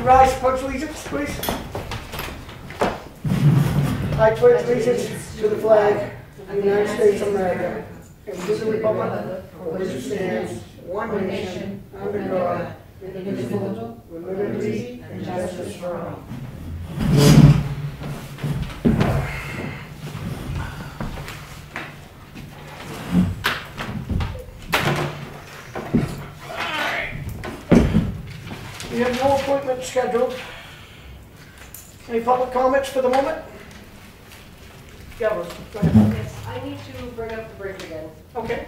rise to pledge allegiance, please? I pledge allegiance to the flag of the United States of America and to the republic for which it stands, one nation, under God, indivisible, with liberty and justice for all. We have no appointment scheduled. Any public comments for the moment? Yeah, go ahead. Yes, I need to bring up the bridge again. Okay.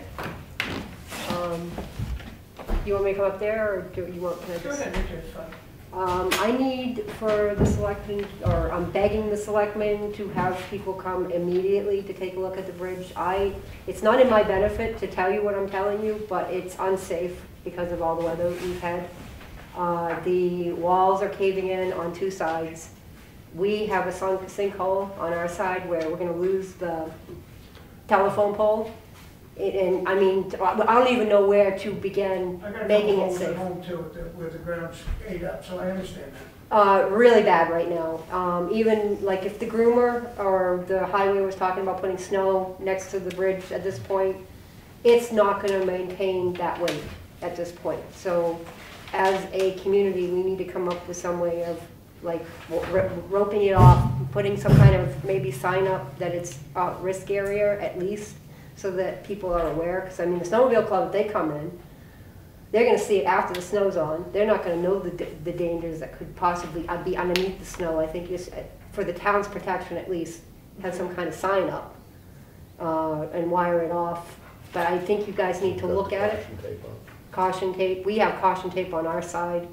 You want me to come up there, or do you want? Go ahead, it's fine. I need for the selectmen, or I'm begging the selectmen to have people come immediately to take a look at the bridge. It's not in my benefit to tell you what I'm telling you, but it's unsafe because of all the weather we've had. The walls are caving in on two sides. We have a sinkhole on our side where we're going to lose the telephone pole. And I mean, I don't even know where to begin making it safe. I got a home too, where the ground's ate up, so I understand that. Really bad right now. Even like if the groomer or the highway was talking about putting snow next to the bridge at this point, it's not going to maintain that weight at this point. So as a community, we need to come up with some way of like roping it off, putting some kind of maybe sign up that it's a risk area at least, so that people are aware. Because I mean, the snowmobile club, if they come in, they're going to see it after the snow's on. They're not going to know the dangers that could possibly be underneath the snow. I think just for the town's protection at least, have some kind of sign up and wire it off. But I think you guys need to look at it. Caution tape. We have caution tape on our side.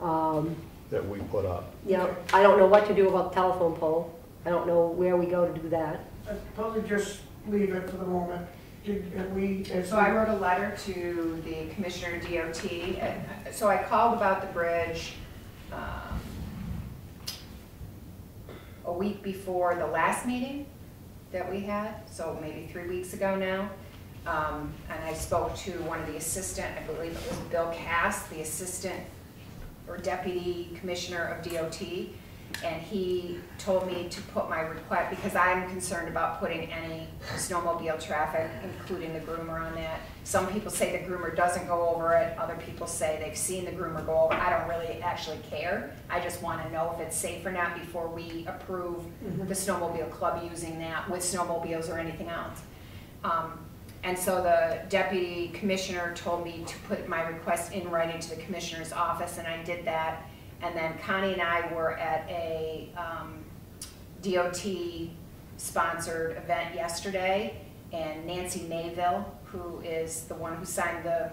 That we put up. Yeah, I don't know what to do about the telephone pole. I don't know where we go to do that. I'd probably just leave it for the moment. So I wrote a letter to the Commissioner of DOT. So I called about the bridge a week before the last meeting that we had, so maybe 3 weeks ago now. And I spoke to one of the assistant, I believe it was Bill Cass, the assistant or deputy commissioner of DOT, and he told me to put my request, because I'm concerned about putting any snowmobile traffic, including the groomer, on that. Some people say the groomer doesn't go over it, other people say they've seen the groomer go over. I don't really actually care. I just want to know if it's safe or not before we approve the snowmobile club using that with snowmobiles or anything else. And so the deputy commissioner told me to put my request in writing to the commissioner's office, and I did that. And then Connie and I were at a DOT-sponsored event yesterday, and Nancy Mayville, who is the one who signed the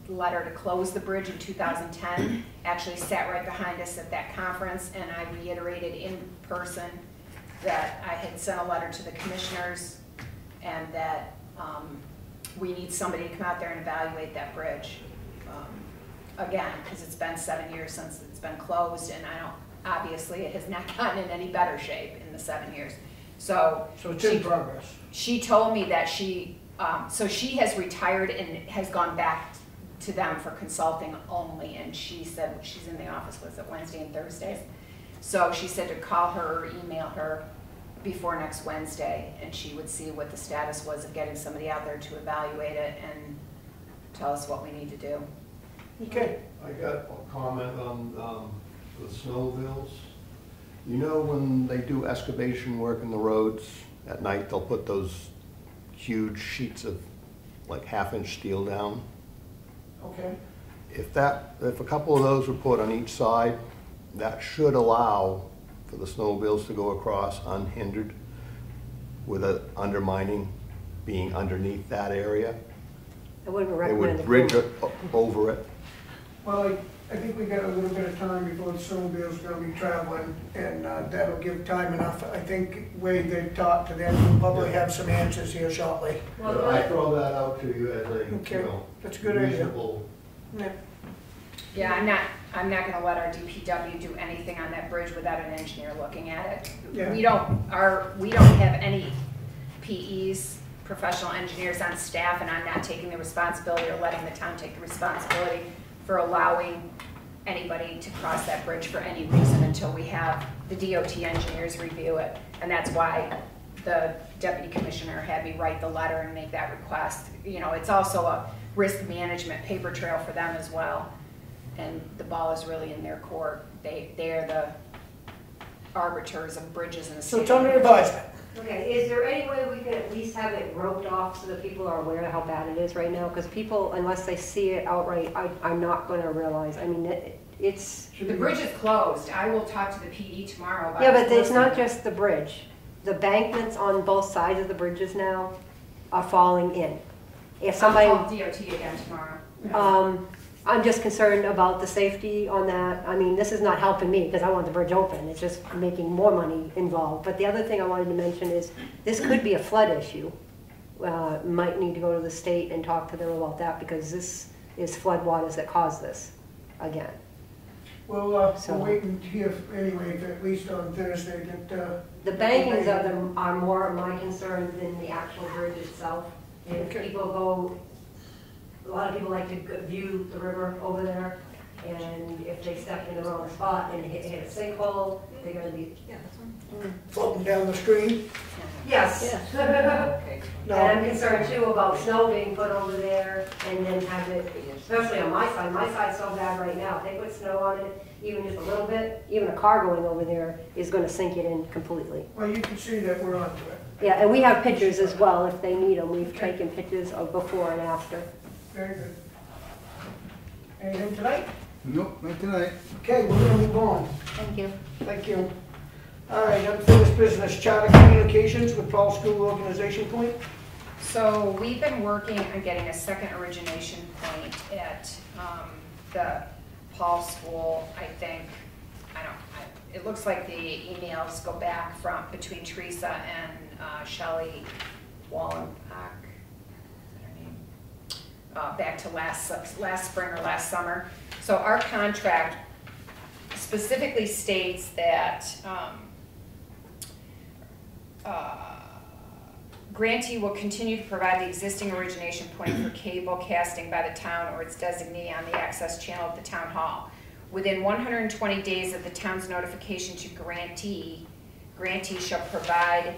letter to close the bridge in 2010, actually sat right behind us at that conference, and I reiterated in person that I had sent a letter to the commissioners and that we need somebody to come out there and evaluate that bridge again, because it's been 7 years since it's been closed, and obviously it has not gotten in any better shape in the 7 years. So it's in progress. She told me that so she has retired and has gone back to them for consulting only, and she said she's in the office, was it Wednesday and Thursdays? So she said to call her or email her before next Wednesday, and she would see what the status was of getting somebody out there to evaluate it and tell us what we need to do. Okay. I got a comment on the snowmobiles. You know, when they do excavation work in the roads at night, they'll put those huge sheets of like 1/2-inch steel down. Okay. If a couple of those were put on each side, that should allow for the snowmobiles to go across unhindered, with an undermining being underneath that area. I wouldn't They recommend would bridge over it. Well, I think we got a little bit of time before the snowmobile's going to be traveling, and that'll give time enough. I think Wade, they've talked to them, we'll probably have some answers here shortly. Well, I throw that out to you as a okay. That's a good idea. reasonable. Yeah. Yeah, I'm not going to let our DPW do anything on that bridge without an engineer looking at it. Yeah. We don't have any PEs, professional engineers on staff, and I'm not taking the responsibility or letting the town take the responsibility for allowing anybody to cross that bridge for any reason until we have the DOT engineers review it. And that's why the deputy commissioner had me write the letter and make that request. You know, it's also a risk management paper trail for them as well. And the ball is really in their court. They are the arbiters of bridges in the So state. tell me your advisement. Okay, is there any way we can at least have it roped off so that people are aware of how bad it is right now? Because people, unless they see it outright, I'm not going to realize. I mean, it's... The bridge is closed. I will talk to the PD tomorrow about it. Yeah, but it's not just the bridge. The bankments on both sides of the bridges now are falling in. If somebody... I'll call DOT again tomorrow. I'm just concerned about the safety on that. I mean, this is not helping me because I want the bridge open. It's just making more money involved. But the other thing I wanted to mention is this could be a flood issue. Might need to go to the state and talk to them about that because this is flood waters that cause this again. Well, we'll wait and hear anyway, at least on Thursday, that... The bankings of them are more my concern than the actual bridge itself. If people go... A lot of people like to view the river over there, and if they step in the wrong spot and hit a sinkhole, they're going to be floating down the stream. yes. Okay. And I'm concerned too about snow being put over there, and then have it, especially on my side. My side's so bad right now. If they put snow on it, even just a little bit, even a car going over there is going to sink it in completely. Well, you can see that we're onto it. Yeah, and we have pictures as well if they need them. We've taken pictures of before and after. Very good. Anything tonight? Nope, not tonight. Okay, we're gonna move on. Thank you. Thank you. All right, unfinished business, charter communications with Paul School Organization Point. So we've been working on getting a second origination point at the Paul School. I think, it looks like the emails go back from between Teresa and Shelley Wallenbach. Back to last spring or last summer. So our contract specifically states that grantee will continue to provide the existing origination point for cable casting by the town or its designee on the access channel at the town hall. Within 120 days of the town's notification to grantee shall provide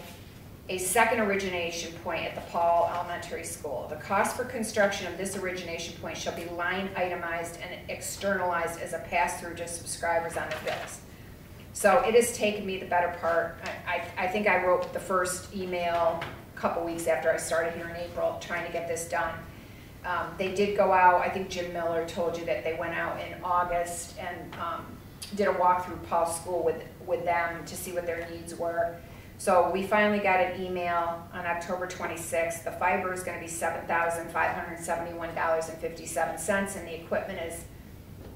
a second origination point at the Paul Elementary School. The cost for construction of this origination point shall be line itemized and externalized as a pass-through to subscribers on their bills. So it has taken me the better part. I think I wrote the first email a couple weeks after I started here in April trying to get this done. They did go out, I think Jim Miller told you that they went out in August and did a walk through Paul's School with them to see what their needs were. So we finally got an email on October 26th. The fiber is going to be $7,571.57, and the equipment is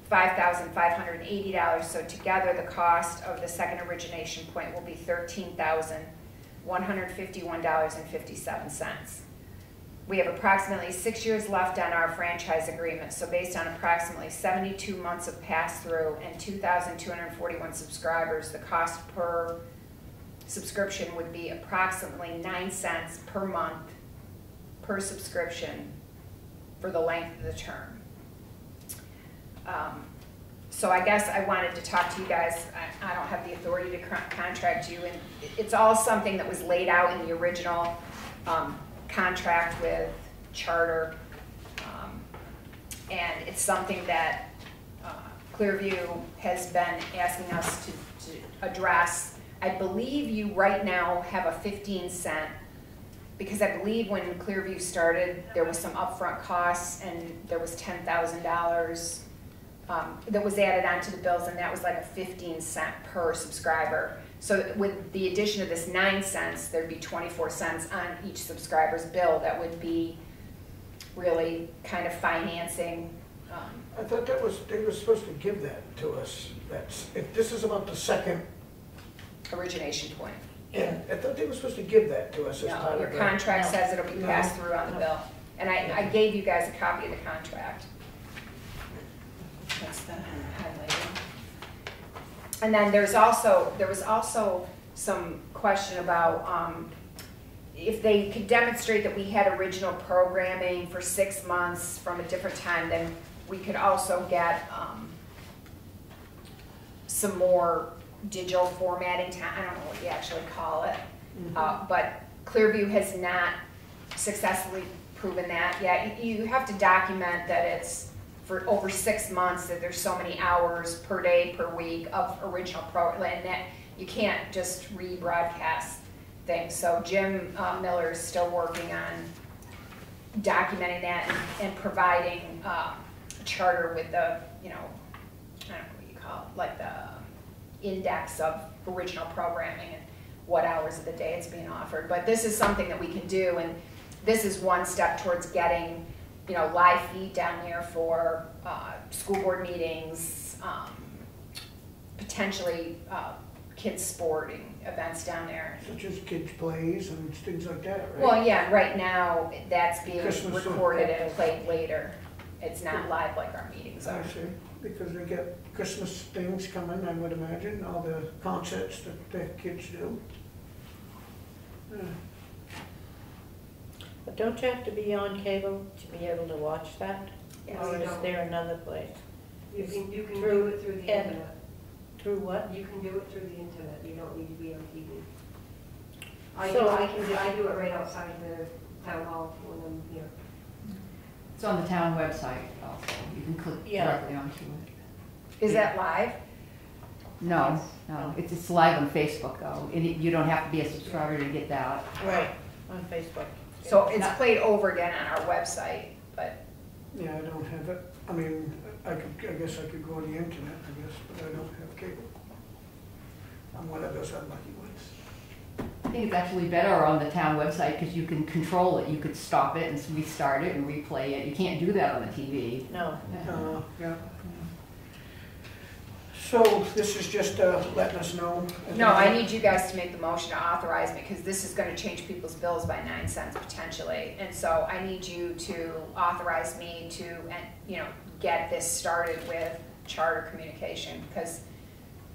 $5,580. So together, the cost of the second origination point will be $13,151.57. We have approximately 6 years left on our franchise agreement. So based on approximately 72 months of pass-through and 2,241 subscribers, the cost per subscription would be approximately 9 cents per month per subscription for the length of the term. So I guess I wanted to talk to you guys. I don't have the authority to contract you, and it's all something that was laid out in the original contract with Charter, and it's something that Clearview has been asking us to address. I believe you right now have a 15-cent, because I believe when Clearview started, there was some upfront costs and there was $10,000 that was added onto the bills, and that was like a 15-cent per subscriber. So with the addition of this 9 cents, there'd be 24 cents on each subscriber's bill. That would be really kind of financing. I thought they were supposed to give that to us. If this is about the second Origination point. Yeah, I thought they were supposed to give that to us as part of Your the... contract says it'll be passed through on the bill. And I gave you guys a copy of the contract. That's the highlighting. And then there was also some question about if they could demonstrate that we had original programming for 6 months from a different time, then we could also get some more digital formatting, I don't know what you actually call it. But Clearview has not successfully proven that yet. You have to document that it's for over 6 months, that there's so many hours per day, per week of original program, and that you can't just rebroadcast things. So Jim Miller is still working on documenting that and providing a charter with the, you know, I don't know what you call it, like the index of original programming and what hours of the day it's being offered. But this is something that we can do, and this is one step towards getting, you know, live feed down there for school board meetings, potentially kids sporting events down there. Such as kids' plays and things like that, right? Well, yeah, right now that's being Christmas recorded and played later. It's not live like our meetings are. I see, because they get Christmas things coming, I would imagine, all the concerts that the kids do. Yeah. But don't you have to be on cable to be able to watch that? Yes, Or you is don't. there another place? You can do it through the Ed. internet. Through what? You can do it through the internet, you don't need to be on TV. I do it right outside the town hall when I'm here. It's on the town website also. You can click Yeah. directly onto it. Is that live? No, Yes. no, it's live on Facebook though. And you don't have to be a subscriber to get that. Right, on Facebook. So it's played over again on our website, but Yeah, I don't have it. I mean, I guess I could go on the internet, I guess, but I don't have cable. I'm one of those unlucky ones. I think it's actually better on the town website because you can control it. You could stop it and restart it and replay it. You can't do that on the TV. No. Yeah. So this is just letting us know. no, I need you guys to make the motion to authorize me, because this is gonna change people's bills by 9 cents potentially. And so I need you to authorize me to, you know, get this started with charter communication, because,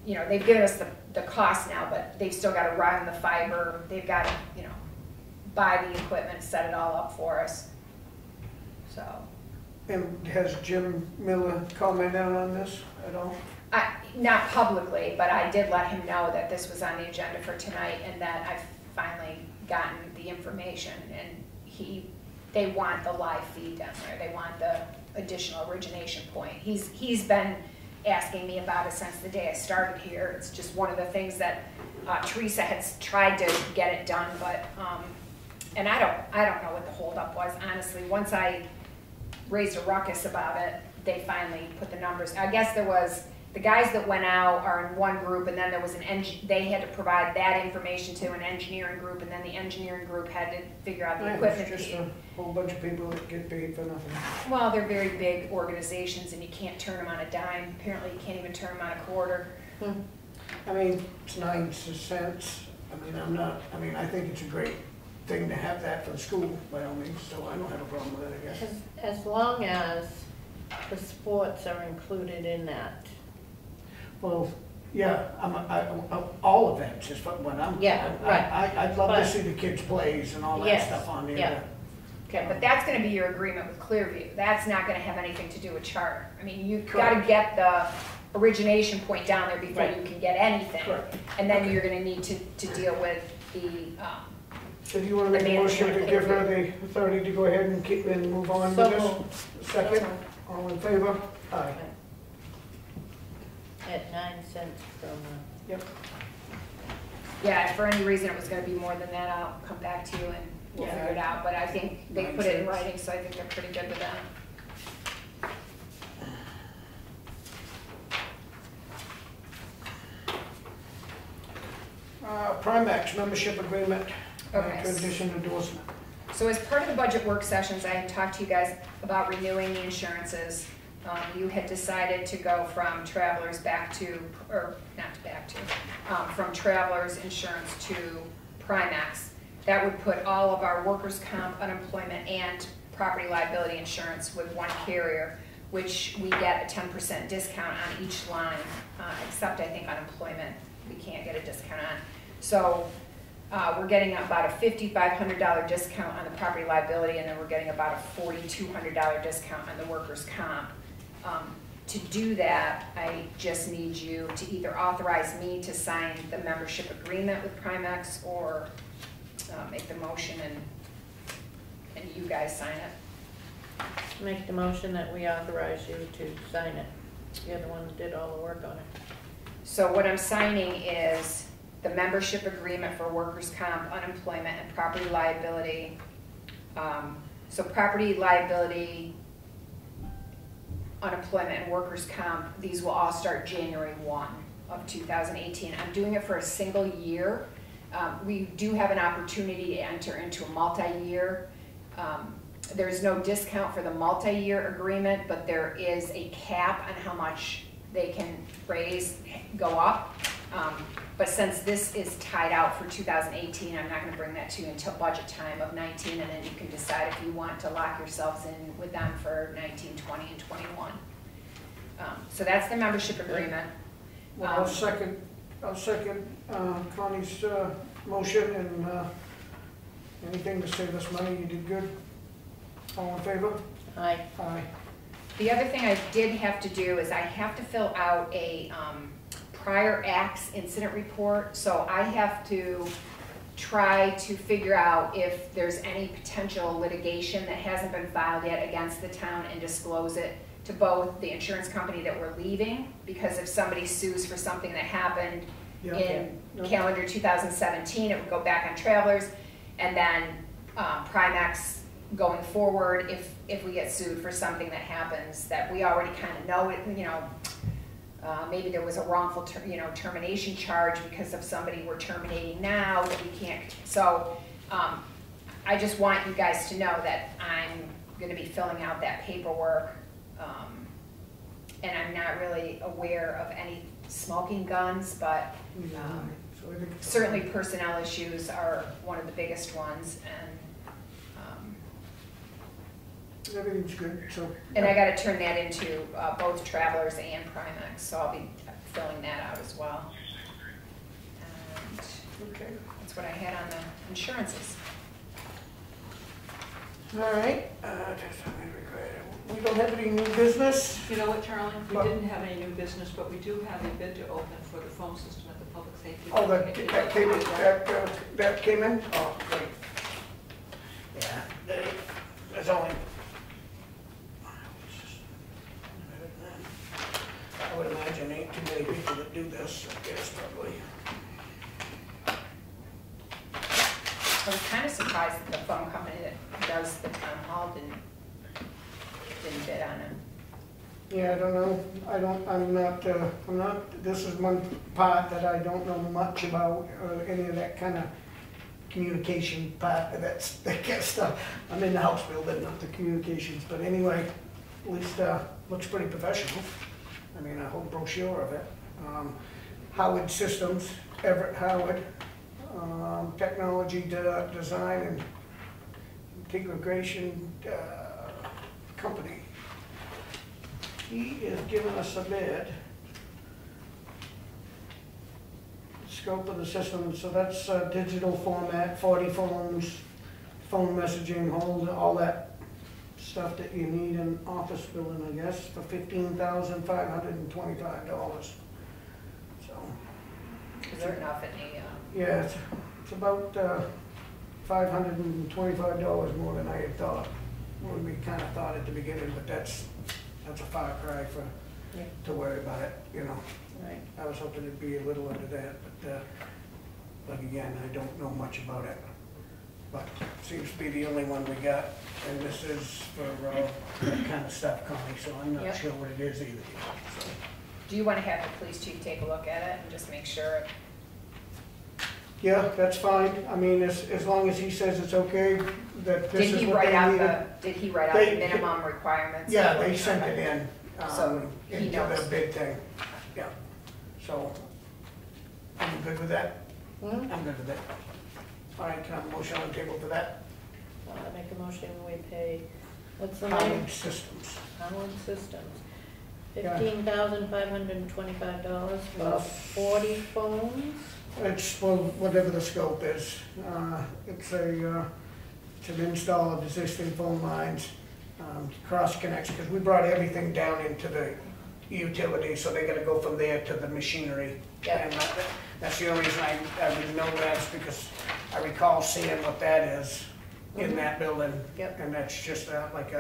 you know, they've given us the cost now, but they've still gotta run the fiber, they've gotta, you know, buy the equipment, set it all up for us, so. And has Jim Miller commented on this at all? Not publicly, but I did let him know that this was on the agenda for tonight and that I've finally gotten the information, and they want the live feed down there. They want the additional origination point. He's been asking me about it since the day I started here. It's just one of the things that Teresa has tried to get it done, but and I don't know what the holdup was, honestly. Once I raised a ruckus about it, they finally put the numbers. I guess there was, the guys that went out are in one group, and then there was they had to provide that information to an engineering group, and then the engineering group had to figure out the Yeah, equipment. it's just a whole bunch of people that get paid for nothing. Well, they're very big organizations, and you can't turn them on a dime. Apparently, you can't even turn them on a quarter. I mean, it's 9 cents. I mean, I think it's a great thing to have that for the school, by all means, so I don't have a problem with it, I guess. As long as the sports are included in that. Well, yeah, all events is what I'm. Yeah, right. I'd love to But- see the kids' plays and all that Yes, stuff on there. yeah. Okay, but that's gonna be your agreement with Clearview. That's not gonna have anything to do with charter. I mean, you've gotta Correct. get the origination point down there before Right. you can get anything. Correct. And then Okay. you're gonna need to deal with the, So do you want to make a motion to give her the authority to go ahead and move on So with this? moved. Second, all in favor? Aye. At 9 cents from, Yep. yeah, if for any reason it was gonna be more than that, I'll come back to you and we'll Yeah. figure it out. But I think they 9 put it in cents. writing, so I think they're pretty good with that. Primax membership agreement, Okay. transition endorsement. So as part of the budget work sessions, I had talked to you guys about renewing the insurances. You had decided to go from Travelers back to, or not back to, from Travelers insurance to Primax. That would put all of our workers' comp, unemployment, and property liability insurance with one carrier, which we get a 10% discount on each line, except I think unemployment, we can't get a discount on. So we're getting about a $5,500 discount on the property liability, and then we're getting about a $4,200 discount on the workers' comp. to do that, I just need you to either authorize me to sign the membership agreement with Primex or make the motion and you guys sign it. Make the motion that we authorize you to sign it. You're the one that did all the work on it. So what I'm signing is the membership agreement for workers' comp, unemployment, and property liability. So property liability, unemployment, and workers' comp, these will all start January 1 of 2018. I'm doing it for a single year. We do have an opportunity to enter into a multi-year. There's no discount for the multi-year agreement, but there is a cap on how much they can go up. But since this is tied out for 2018, I'm not going to bring that to you until budget time of 19, and then you can decide if you want to lock yourselves in with them for 19, 20, and 21. So that's the membership agreement. Well, I'll second Connie's motion, and anything to save us money, you did good. All in favor? Aye. Aye. The other thing I did have to do is I have to fill out a prior acts incident report. So I have to try to figure out if there's any potential litigation that hasn't been filed yet against the town and disclose it to both the insurance company that we're leaving, because if somebody sues for something that happened in calendar 2017, it would go back on Travelers, and then Primex going forward if we get sued for something that happens that we already kind of know it, you know, maybe there was a wrongful termination charge because of somebody we're terminating now that we can't. So I just want you guys to know that I'm going to be filling out that paperwork, and I'm not really aware of any smoking guns, but certainly personnel issues are one of the biggest ones, and everything's good. So. And I got to turn that into both Travelers and Primex, so I'll be filling that out as well. And okay. that's what I had on the insurances. All right. We don't have any new business. You know what, Charlie? We didn't have any new business, but we do have a bid to open for the phone system at the public safety. Oh, that came in? Oh, great. Yeah, there's only, I would imagine ain't too many people that do this, I guess, probably. I was kind of surprised that the phone company that does the town hall didn't bid on it. Yeah, I don't know. I'm not, this is one part that I don't know much about, any of that kind of communication part of that kind of stuff. I'm in the house building, not the communications, but anyway, at least looks pretty professional. I mean, a whole brochure of it. Howard Systems, Everett Howard, technology design and integration company. He is giving us a bid. Scope of the system, so that's digital format, 40 phones, phone messaging, hold, all that stuff that you need in office building, I guess, for $15,525. So. Is there enough in the? Yeah, it's about $525 more than I had thought. When we kind of thought at the beginning, but that's a far cry for to worry about it, you know. Right. I was hoping it'd be a little under that, but again, I don't know much about it. But it seems to be the only one we got, and this is for that kind of stuff, Connie, so I'm not sure what it is either. So. Do you want to have the police chief take a look at it and just make sure? Yeah, that's fine. I mean, as long as he says it's okay, that this is what they needed. Did he write out the minimum requirements? Yeah, they sent it in, so into the bid thing. Yeah. So, I'm good with that? I'm good with that. All right, can I have a motion on the table for that? I make a motion, we pay, what's the name? Howard Systems. Howard Systems. Yeah. $15,525 for 40 phones. It's, well, whatever the scope is. It's an install of existing phone lines, cross connects, because we brought everything down into the utilities, so they gotta go from there to the machinery. Yeah. And that's the only reason I would know that, is because I recall seeing what that is in that building. Yep. And that's just like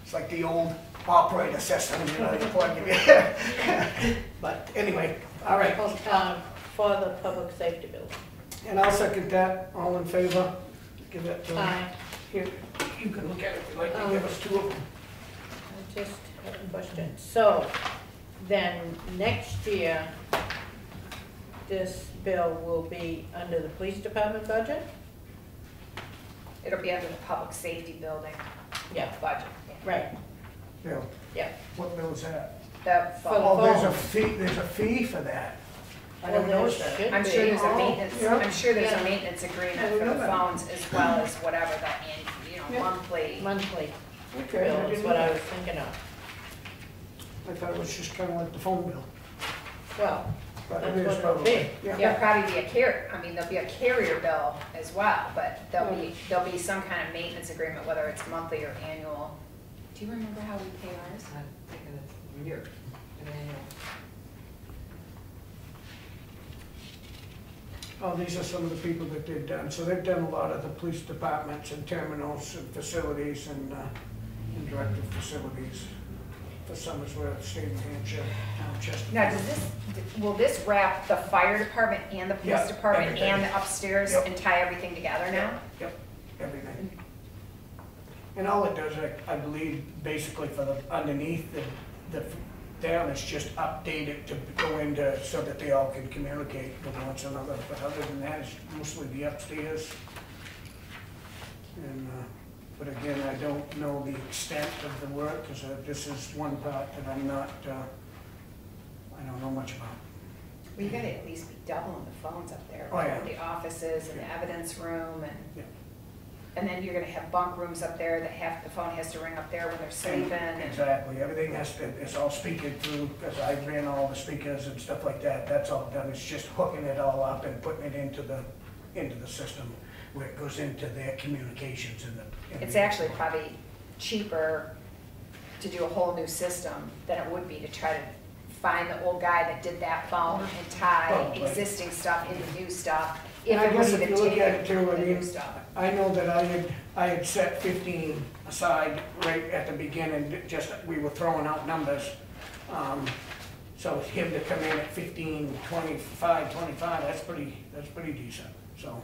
it's like the old operator system, you know, you plug it in. But anyway, all right. For the public safety building. And I'll second that. All in favor? Give that to Aye. Here, you can look at it if you like. Give us two of them. I just have a question. So, then next year, this bill will be under the police department budget? It'll be under the public safety building Yeah, budget. right, Bill, yeah. what bill is that? The For the phone. Oh, there's a phone. fee for that. I Well, never noticed that. should I'm be. sure there's a Oh, maintenance, yeah. I'm sure there's a Yeah. maintenance agreement I for didn't the know that. phones as well as whatever that, Yeah. monthly. Monthly Okay, I bill is didn't what know I that. was thinking of. I thought it was just kind of like the phone bill. Well, But that's it is what it'll probably. be. Yeah. There'll probably be a there'll be a carrier bill as well, but there'll be some kind of maintenance agreement, whether it's monthly or annual. Do you remember how we pay ours? I'm thinking it's year, an annual. Oh, these are some of the people that they've done. So they've done a lot of the police departments and terminals and facilities and directive facilities for Somersworth, state of New Hampshire, town of Chesterfield. Now, will this wrap the fire department and the Yeah, police department everything. and the upstairs Yep. and tie everything together now? Yep, everything. And all it does, I believe, basically for the underneath, the down, it's just updated to go into, so that they all can communicate with one another. But other than that, it's mostly the upstairs. And, but again, I don't know the extent of the work, because this is one part that I'm not, I don't know much about. Well, you gotta at least be doubling the phones up there. Oh, yeah. The offices and the Yeah. evidence room Yeah. and then you're gonna have bunk rooms up there that the phone has to ring up there when they're sleeping and. Exactly, everything has to, it's all speaking through, because I ran all the speakers and stuff like that, that's all done, it's just hooking it all up and putting it into the system, where it goes into their communications in the. It's actually probably cheaper to do a whole new system than it would be to try to find the old guy that did that phone and tie Probably. existing stuff into new stuff. And I If it guess would if you even look take at it too, I the new mean, stuff. I know that I had set 15 aside right at the beginning, just, we were throwing out numbers. So him to come in at 15, 25, that's pretty decent, so.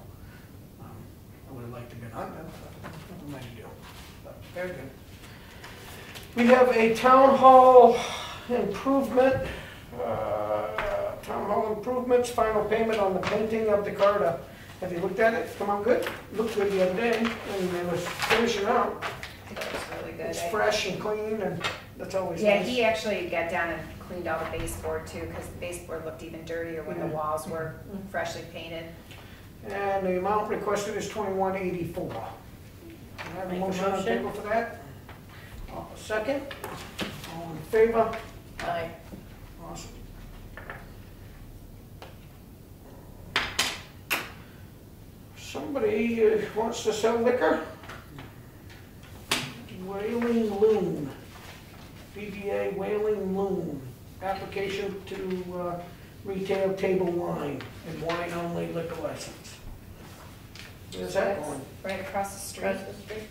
I would have liked to have been under, but what am I to do? But very good. We have a town hall improvement, improvements, final payment on the painting of the corridor. Have you looked at it? Come out good? Looked good the other day, and it was finishing up. I think it was really good. It's fresh and clean, and that's always Yeah, nice. he actually got down and cleaned all the baseboard too, because the baseboard looked even dirtier when the Yeah. walls were freshly painted. And the amount requested is $21.84. Can I have a Make a motion on the motion. table for that? Second? All in favor? Aye. Awesome. Somebody wants to sell liquor? Whaling Loon, DBA Whaling Loon, application to retail table wine and wine only liquor license. Where's that going? Right across the street. Across the street.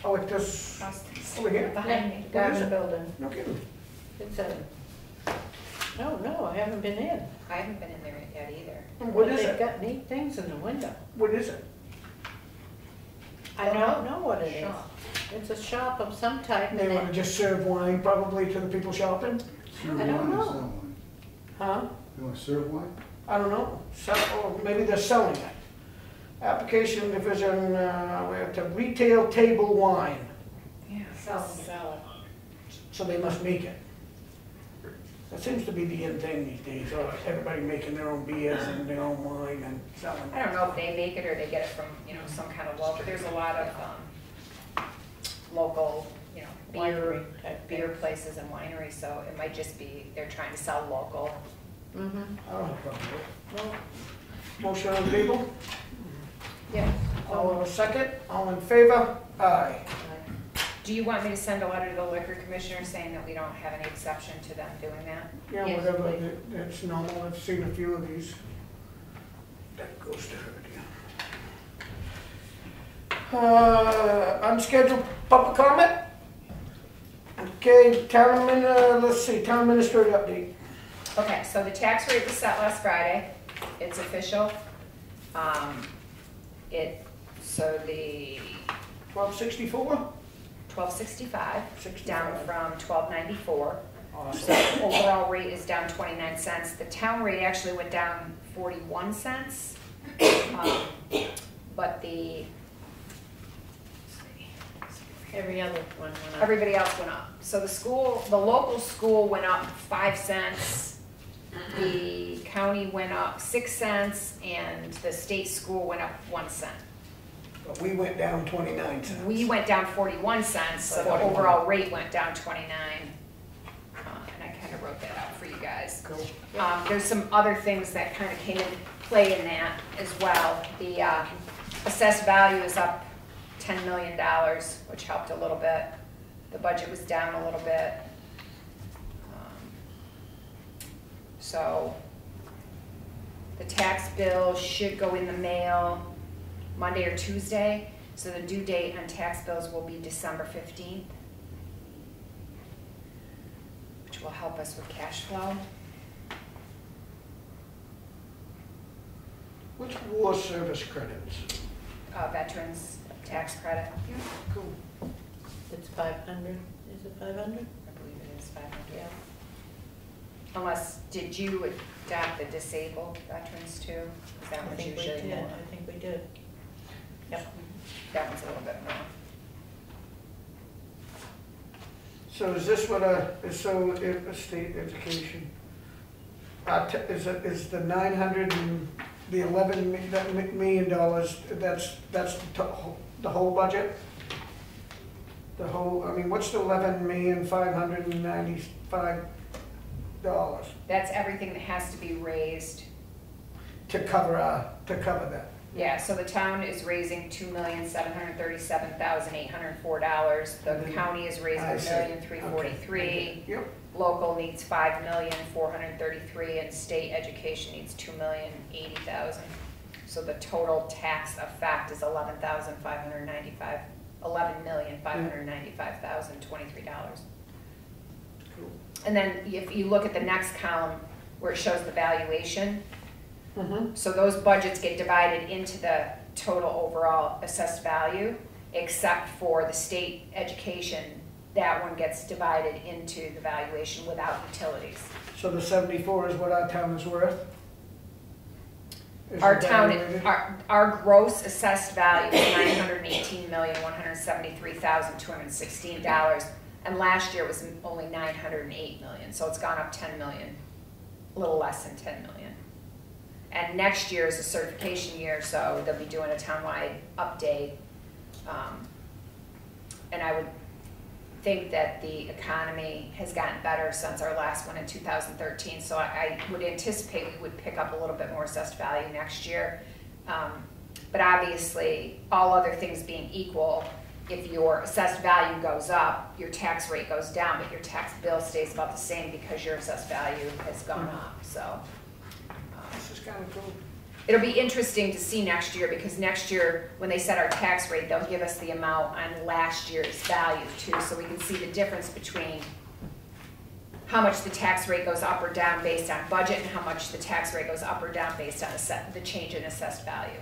Oh, it does, Across the street. over here? Behind me. What is Garden it? building. No kidding. It's a, no, I haven't been in. I haven't been in there yet either. What is They've it? got neat things in the window. What is it? I don't know what it is. Shop. It's a shop of some type. They and want to just serve wine probably to the people shopping? I don't know. Huh? You want to serve wine? I don't know. Or maybe they're selling it. Application division, we have to retail table wine, Yeah. Salad. so they must make it. That seems to be the in thing these days, everybody making their own beers and their own wine and selling I it. don't know if they make it or they get it from, some kind of local, there's a lot of, local, Winery type beer things. places and wineries, so it might just be, they're trying to sell local. Mm-hmm. I don't have a problem with it. Motion on the table? Yes. All in second? All in favor? Aye. Aye. Do you want me to send a letter to the liquor commissioner saying that we don't have any exception to them doing that? Yeah, Yes, whatever, please. that's normal, I've seen a few of these. That goes to her, yeah. Unscheduled public comment? Okay, let's see, town administrator update. Okay, so the tax rate was set last Friday. It's official. So the 1264? 1265, down from 1294. Awesome. So the overall rate is down 29 cents. The town rate actually went down 41 cents. But Every other one went up. everybody else went up. So the local school went up 5 cents. The county went up 6 cents, and the state school went up 1 cent. But we went down 29 cents. We went down 41 cents, so the 41. overall rate went down 29. And I kind of wrote that out for you guys. Cool. There's some other things that kind of came into play in that as well. The assessed value is up $10 million, which helped a little bit. The budget was down a little bit. So the tax bill should go in the mail Monday or Tuesday. So the due date on tax bills will be December 15th, which will help us with cash flow. What's war service credits? Veterans tax credit. Cool. It's 500, is it 500? I believe it is 500. Yeah. Unless, did you adopt the disabled veterans too? Is that I one's think we usually did, more? I think we did. Yep. That one's a little bit more. So is this what if state education, is the 900 and the $11 million, that's the whole budget? The whole, I mean, what's the $11,595? That's everything that has to be raised. To cover that. Yeah, so the town is raising $2,737,804. The county is raising I see. $1,343,000. Yep. Local needs $5,433,000, and state education needs $2,080,000. So the total tax effect is $11,595,023. Cool. And then if you look at the next column where it shows the valuation, so those budgets get divided into the total overall assessed value, except for the state education. That one gets divided into the valuation without utilities. So the 74 is what our town is worth? Is Our it town, valuated? our gross assessed value is $918,173,216, and last year was only $908 million, so it's gone up $10 million, a little less than $10 million. And next year is a certification year, so they'll be doing a townwide update. And I would think that the economy has gotten better since our last one in 2013, so I would anticipate we would pick up a little bit more assessed value next year. But obviously, all other things being equal, if your assessed value goes up, your tax rate goes down, but your tax bill stays about the same because your assessed value has gone up, so. This is kind of cool. It'll be interesting to see next year, because next year, when they set our tax rate, they'll give us the amount on last year's value too, so we can see the difference between how much the tax rate goes up or down based on budget and how much the tax rate goes up or down based on the change in assessed value.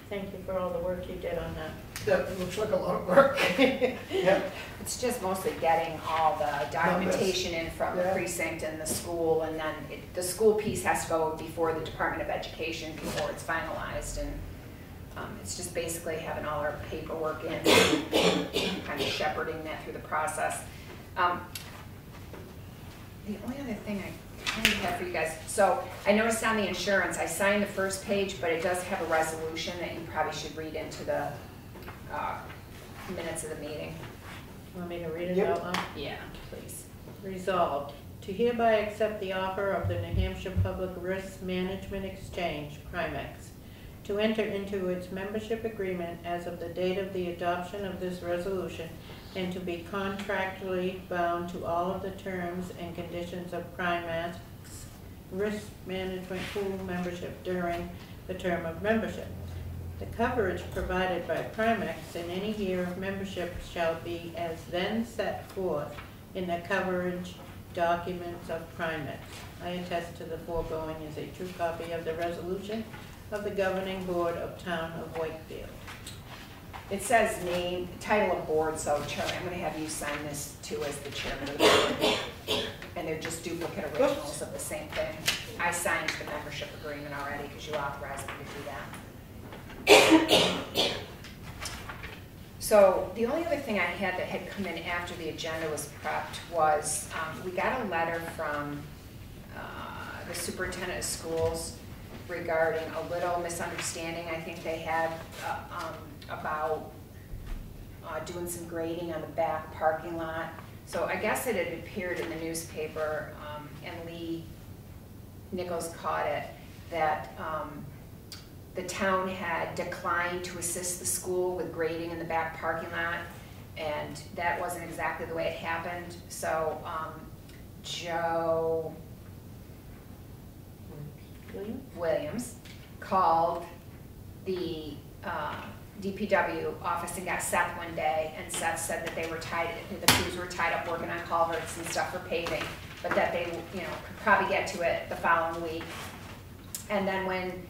Thank you for all the work you did on that. That looks like a lot of work. Yeah. It's just mostly getting all the documentation in from the Yeah. precinct and the school, and then the school piece has to go before the Department of Education before it's finalized, and it's just basically having all our paperwork in, kind of shepherding that through the process. The only other thing I kind of have for you guys, so I noticed on the insurance, I signed the first page, but it does have a resolution that you probably should read into the minutes of the meeting. Want me to read it Yep. out loud? Yeah, please. Resolved, to hereby accept the offer of the New Hampshire Public Risk Management Exchange, Primex, to enter into its membership agreement as of the date of the adoption of this resolution, and to be contractually bound to all of the terms and conditions of Primax's risk management pool membership during the term of membership. The coverage provided by Primax in any year of membership shall be as then set forth in the coverage documents of Primax. I attest to the foregoing as a true copy of the resolution of the governing board of Town of Wakefield. It says name, title of board, so Chairman, I'm gonna have you sign this too as the chairman of the board. And they're just duplicate originals of the same thing. I signed the membership agreement already because you authorized me to do that. So the only other thing I had that had come in after the agenda was prepped was we got a letter from the superintendent of schools regarding a little misunderstanding I think they had about doing some grading on the back parking lot. So I guess it had appeared in the newspaper, and Lee Nichols caught it, that the town had declined to assist the school with grading in the back parking lot, and that wasn't exactly the way it happened. So Joe Williams called the DPW office and got Seth one day, and Seth said that they were the crews were tied up working on culverts and stuff for paving, but that they, you know, could probably get to it the following week. And then when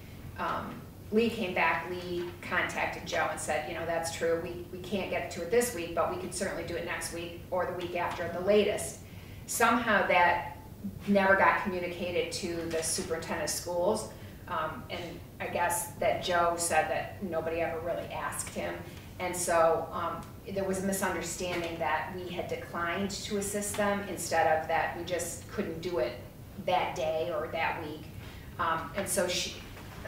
Lee came back, Lee contacted Joe and said, you know, that's true, we can't get to it this week, but we could certainly do it next week or the week after at the latest. Somehow that never got communicated to the superintendent of schools, and I guess that Joe said that nobody ever really asked him, and so there was a misunderstanding that we had declined to assist them instead of that we just couldn't do it that day or that week. And so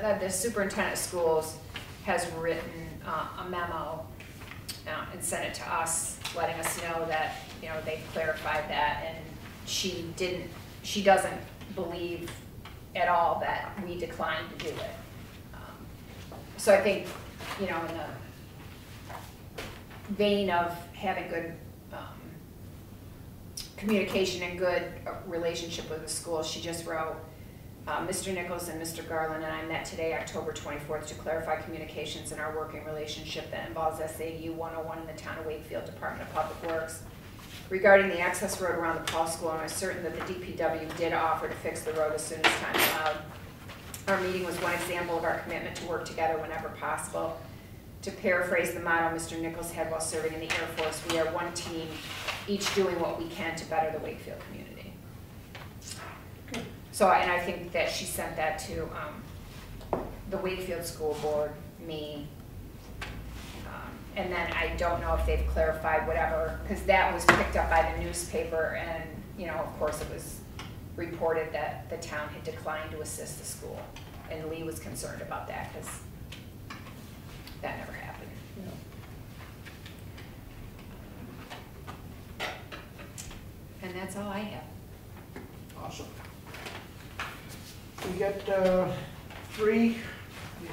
the superintendent of schools has written a memo and sent it to us, letting us know that, you know, they've clarified that, and she doesn't believe at all that we declined to do it. So I think, you know, in the vein of having good communication and good relationship with the school, she just wrote, Mr. Nichols and Mr. Garland and I met today, October 24th, to clarify communications in our working relationship that involves SAU 101 in the Town of Wakefield Department of Public Works. Regarding the access road around the Paul School, I'm certain that the DPW did offer to fix the road as soon as time allowed. Our meeting was one example of our commitment to work together whenever possible. To paraphrase the motto Mr. Nichols had while serving in the Air Force, we are one team, each doing what we can to better the Wakefield community. So, and I think that she sent that to the Wakefield School Board, me, and then I don't know if they've clarified whatever, because that was picked up by the newspaper, and, you know, of course it was reported that the town had declined to assist the school, and Lee was concerned about that because that never happened. No. And that's all I have. Awesome. We got 3 You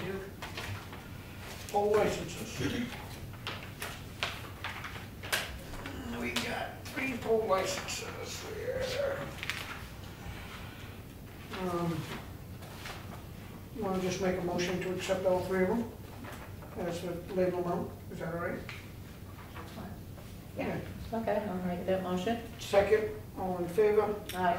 do? poll licenses. We got 3 poll licenses here. You want to just make a motion to accept all 3 of them? As a label amount, is that all right? Yeah. Okay, I'll make that motion. Second, all in favor? Aye.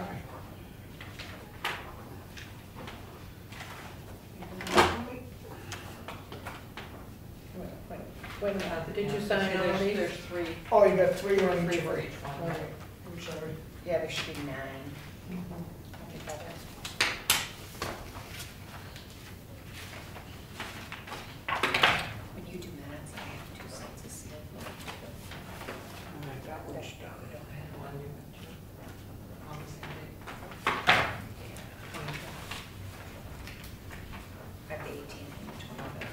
Wait a minute, did you sign all these? There's 3. Oh, you got 3 on each 3 of for them. each All one. right, I'm sorry. Yeah, there should be 9. I think that is. When you do minutes, I have 2 sets of sealed. All right, that one's done. I have the 18 and the 20.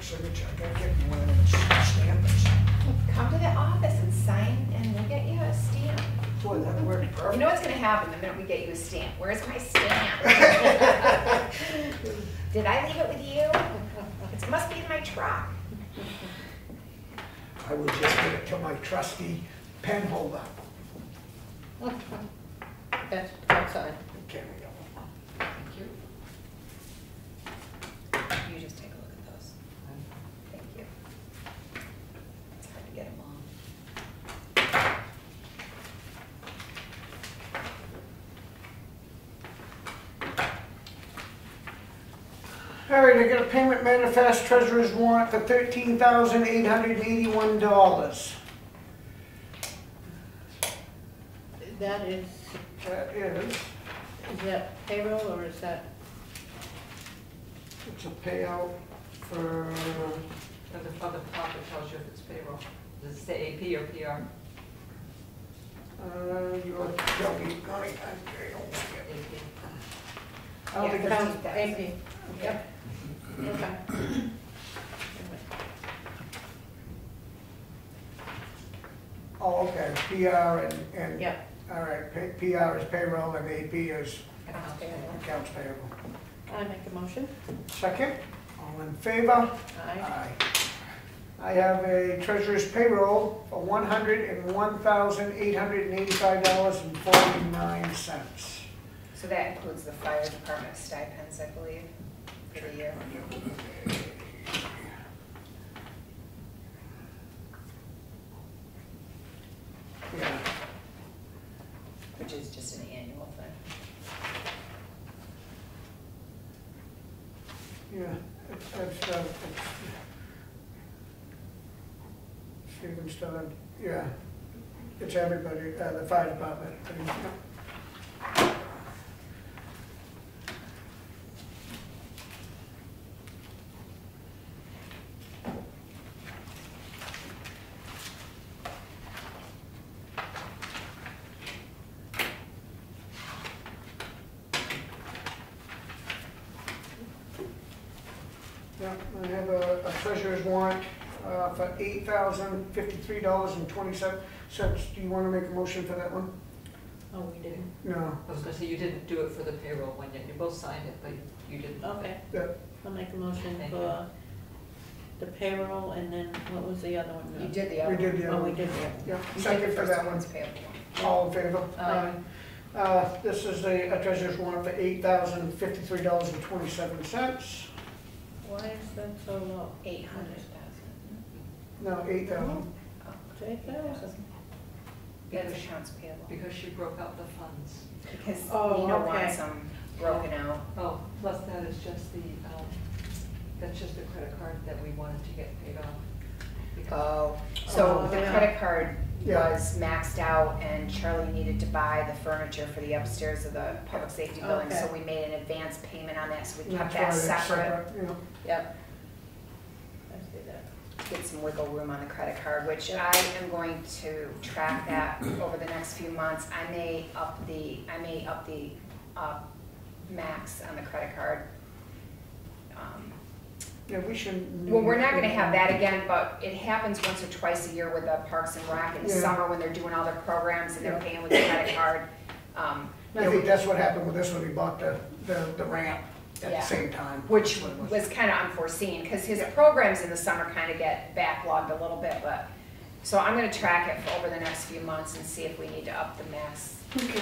quick signature, I gotta get one of them stampers. Come to the office and sign, and we'll get you a stamp. Boy, that worked You perfect. know what's gonna happen the minute we get you a stamp? Where's my stamp? Did I leave it with you? It must be in my truck. I will just give it to my trusty pen holder. That's outside. Okay, we go. Thank you. You just take a look at those. Thank you. It's hard to get them all. All right, I got a payment manifest treasurer's warrant for $13,881. That is that payroll or is that? It's a payout for, At the top it tells you if it's payroll. Does it say AP or PR? you'll tell me, Connie, I don't see it. AP. I don't think Accounts, it's, AP. Yep. Okay. oh, okay, PR and, Yep. all right, PR is payroll and AP is Accounts payable. accounts payable. I make a motion. Second, all in favor? Aye. I have a treasurer's payroll for $101,885.49. So that includes the fire department stipends, I believe, for the year. Yeah, Which is just an annual thing. yeah, it's Stephen Studd, yeah, it's everybody, the fire department. Yeah, I have a treasurer's warrant for $8,053.27. Do you want to make a motion for that one? Oh, we didn't. No. I was gonna say, you didn't do it for the payroll one yet. You both signed it, but you didn't. Okay. Yeah. I'll make a motion Thank for the payroll and then what was the other one? You did the other We one. did the Oh, other we one. did the other. Yeah, You did second the for first that one's one. payable. All in favor? Aye. This is a treasurer's warrant for $8,053.27. Why is that so low? 800,000. No, 8,000. It's 8,000. That's accounts payable. Because she broke out the funds. Because Oh, Nino okay. wants them broken out. Oh, plus that is just the, that's just the credit card that we wanted to get paid off. Because Oh, so Oh, the yeah. credit card Yeah. was maxed out and Charlie needed to buy the furniture for the upstairs of the public safety building, so Okay. we made an advance payment on that, so we kept That's that why it's separate. yeah. Yep, I see that. get some wiggle room on the credit card, which I am going to track that over the next few months. I may up the max on the credit card. Yeah, we should. Well, we're not gonna have that again, but it happens once or twice a year with the Parks and Rec in the Yeah. summer when they're doing all their programs and they're Yeah. paying with the credit card. I think that's what happened with this one, he bought the ramp at Yeah. the same time. Which That's what it was kind of unforeseen, because his programs in the summer kind of get backlogged a little bit, but, so I'm gonna track it for over the next few months and see if we need to up the max. Okay.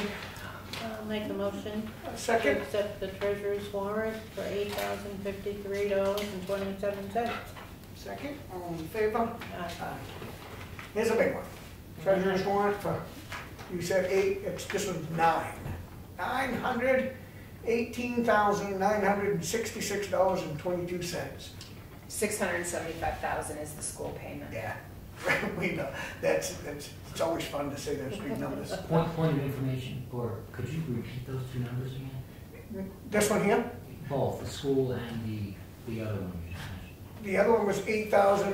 I'll make a motion to Second, accept the treasurer's warrant for $8,053.27. second, all in favor? Aye. Here's a big one. Treasurer's warrant for, you said 8, this was 9. $918,966.22. 675,000 is the school payment. Yeah, we know, it's always fun to say those big numbers. Point of information, or could you repeat those two numbers again? This one here, Both, the school and the other one you just the other one was 8,000, I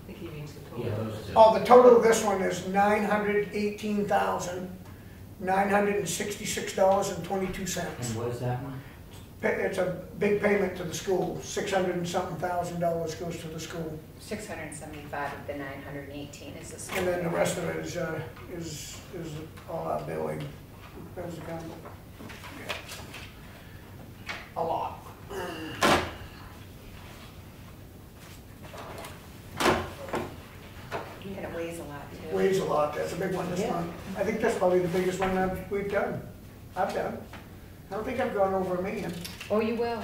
think he means the total. mentioned. Yeah, those two. oh, the total of this one is $918,966.22. And what is that one? it's a big payment to the school, $600 and something thousand goes to the school. 675 of the 918 is the school. And then the rest of it is all our billing, bills accountable. Yeah. A lot. And it weighs a lot too. Weighs a lot, that's a big one this Yeah. month. I think that's probably the biggest one we've done. I've done. I don't think I've gone over $1 million. Oh, you will.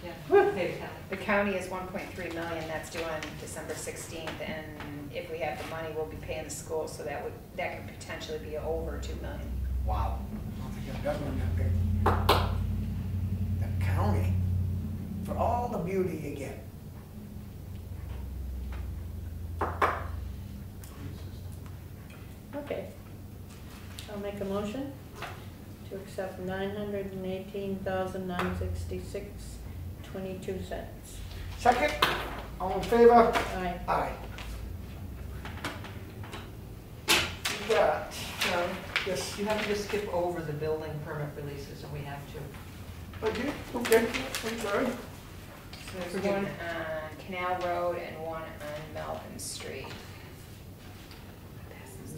Yeah, yeah. Pay the county. The county is 1.3 million, that's due on December 16th, and if we have the money, we'll be paying the school, so that could potentially be over 2 million. Wow. I don't think I've done one that big. The county, for all the beauty you get. Okay. I'll make a motion to accept $918,966.22. Second, all in favor? Aye. Aye. You got, yes, You have to just skip over the building permit releases, and we have to. okay, okay, I'm sorry. So there's one on Canal Road and one on Melvin Street.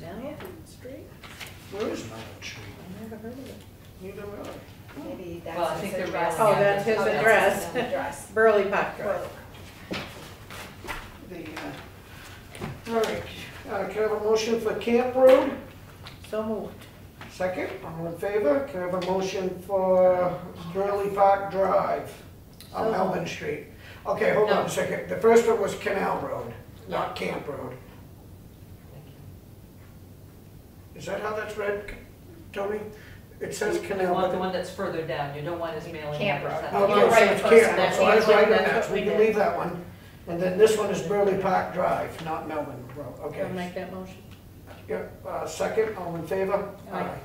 Melvin Street? Where is Melvin Street? I never heard of it. Neither really. Maybe Well, I that's think his they're address. mailing Oh, that's his that's address. his address. Burley Park Drive. All right, can I have a motion for Camp Road? So moved. Second, all in favor? Can I have a motion for Burley Park Drive on So Melvin moved. Street? Okay, hold on No. a second. The first one was Canal Road, not Camp Road. Thank you. Is that how that's read, Tony? It says You Canal. want the but- one that's further down, you don't want his mailing Camp address. Road. Okay, You're so right it's the Camp first Road, time. so I was right on That's that, what so we we can did. leave that one. And then this one is Burley Park Drive, not Melvin Road, I'll okay. make that motion. Yeah, second, all in favor? Aye. Okay.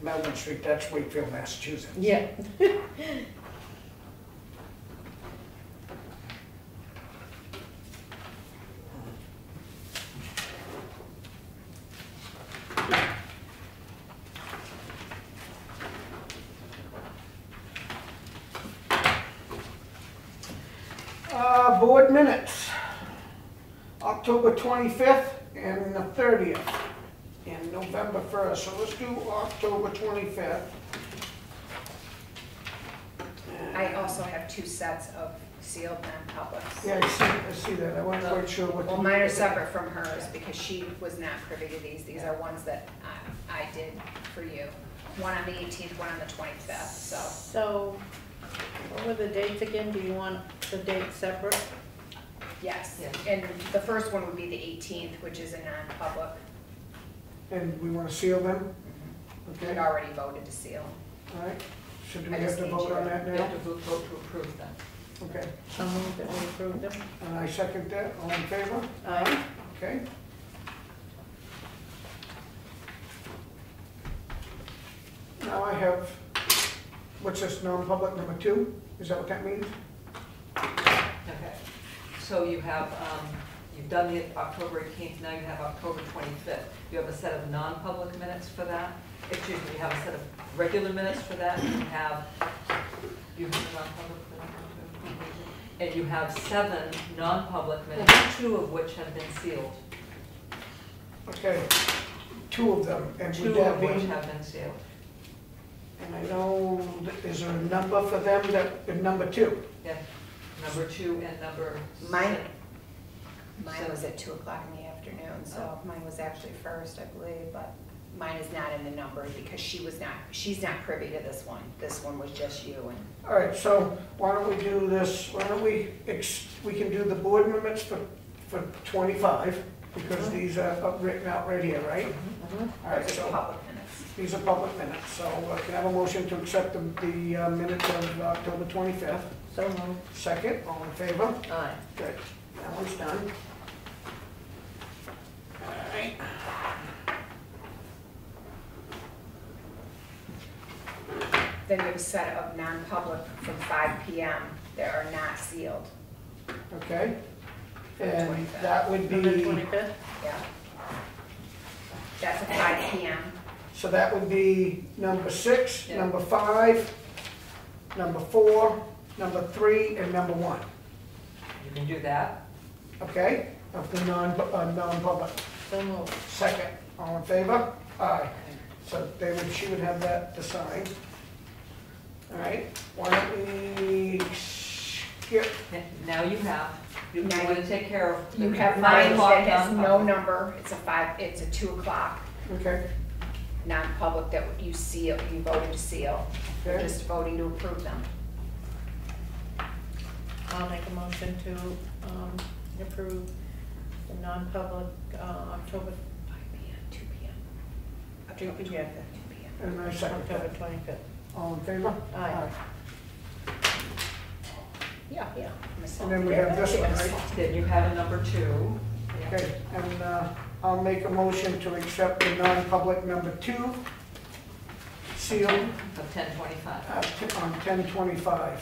Melvin Street, that's Wakefield, Massachusetts. Yeah. Board minutes, October 25th and the 30th, and November 1st, so let's do October 25th. I also have 2 sets of sealed non-publics. Yeah, I see that, I wasn't quite sure what. Well, mine are separate from hers because she was not privy to these. These are ones that I did for you. One on the 18th, one on the 25th, so. So, what were the dates again? Do you want the dates separate? Yes, Yes. and the first one would be the 18th, which is a non-public. And we want to seal them? We'd Okay, already voted to seal. all right, so do we I have just to need vote you on to- that You now? have to vote to approve them. Okay, So moved that we approve them. and I second that, all in favor? Aye. Okay. Now I have, what's this, non-public number 2? Is that what that means? Okay. So you have, you've done the October 18th, now you have October 25th. You have a set of non-public minutes for that. Excuse me, you have a set of regular minutes for that. You have the non-public for that one too? And you have 7 non-public minutes, 2 of which have been sealed. Okay, 2 of them, and 2 would that of be, which have been sealed. and I know, is there a number for them that, number 2? Yeah, number 2 and number Mine- 6. Mine was at 2 o'clock in the afternoon, so mine was actually first, I believe, but mine is not in the number because she's not privy to this one. This one was just you and. All right, so why don't we do this, why don't we can do the board minutes for 25, because these are written out right here, right? All right, Those are so public minutes. these are public minutes, so can I have a motion to accept the minutes of October 25th? So moved. Second, all in favor? Aye. Good, that one's done. All right. Then you have a set of non-public from 5 PM that are not sealed. Okay, For the and 25th. that would For the be, 25th? Yeah. That's at 5 PM. So that would be number 6, Yeah. number 5, number 4, number 3, and number 1. You can do that. Okay? Of the non-public. So moved. Second, all in favor? Aye. So she would have that to sign. All right, why don't we skip, Now you have, you Now want to take care of. You the have 5 mine o'clock that has no non-public. number, it's a 2 o'clock okay, non-public that you seal, you voted to seal. You're okay, just voting to approve them. I'll make a motion to approve the non-public October 5 p.m., 2 p.m. 2 October p.m. 25th, 2 p.m. and I second October that. 25th. All in favor? Aye. Yeah. And then we have this one, right? Then you have a number 2. Okay, and I'll make a motion to accept the non-public number 2, sealed Of 10:25. on 10/25.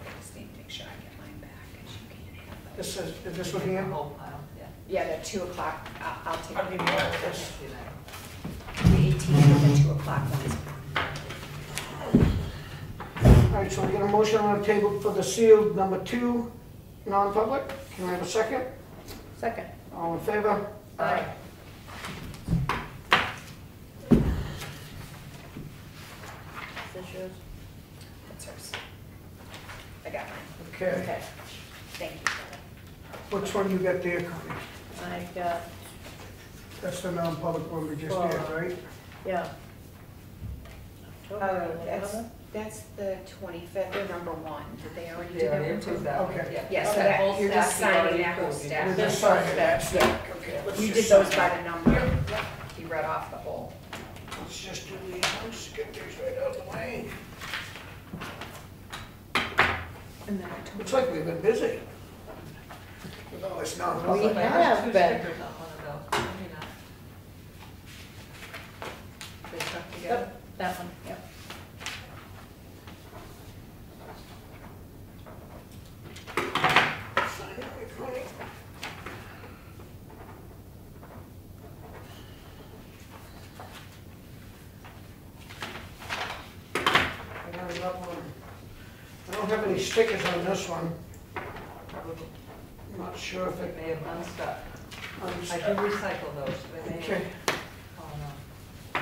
I just need to make sure I get mine back, because you can't have This those. is this one here? Whole pile, yeah. Yeah, the 2 o'clock, I'll take I'll give you all of this. Do that. the 18th and the 2 o'clock ones. All right, so we got a motion on the table for the sealed number 2, non-public. Can I have a second? Second. All in favor? Aye. Is this yours? That's hers. I got mine. Okay, Thank you. which one you got there, Connie? I got, That's the non-public one we just did, right? yeah. October That's 11th? That's the 25th, or number 1. Did they already do Yeah, that they one approved too? that. Okay. Yeah. Yeah, so Okay, that, whole you're just stack you already signing that whole approved. You stack. We're just signing that stack, okay. let's You did just those sign by it. the number. You read off the whole. Let's just do these, let's get these right out of the way. And then I Looks like we've been busy with all this We non-public. But have there's 2 been. stickers on one of those. Maybe not. They stuck together. Yep, that one, yep. Sign it, Connie. I got another one. I don't have any stickers on this one. I'm not sure if It it, may have unstuck. I unstuck. can recycle those, they may. Okay. Oh, no.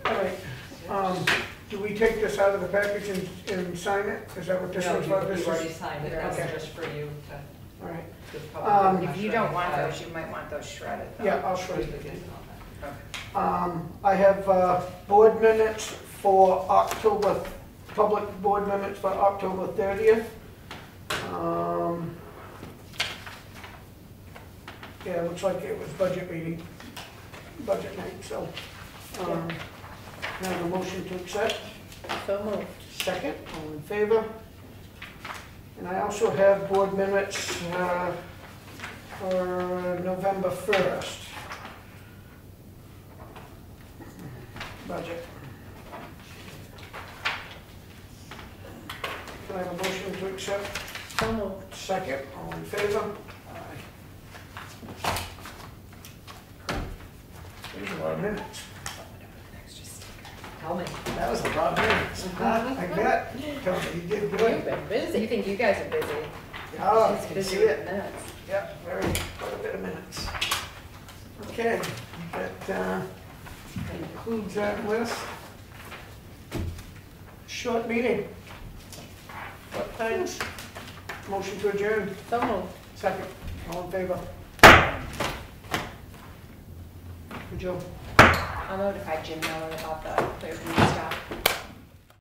All right, do we take this out of the package and sign it? Is that what this No, one's for? This you've already is, signed it, Okay. that's just for you to. all right, just probably If you don't want those, you might want those shredded. though. yeah, I'll show Shred you. it again on that. I have board minutes for October, public board minutes for October 30th. Yeah, it looks like it was budget meeting, budget night, so. Can I have a motion to accept? So moved. Second, all in favor? And I also have board minutes for November 1st. Budget. Can I have a motion to accept? So moved. Second, all in favor? Aye. There's a lot of minutes. Tell me. That was a lot of minutes. I bet. Tell me, you did You've good. been busy. You think you guys are busy? Oh, She's you can busy see with it. minutes. Yep, very, quite a bit of minutes. Okay, that concludes that list. Short meeting. What time? Motion to adjourn. So moved. Second, all in favor? Joe? I'll notify Jim Miller about the clear view stuff.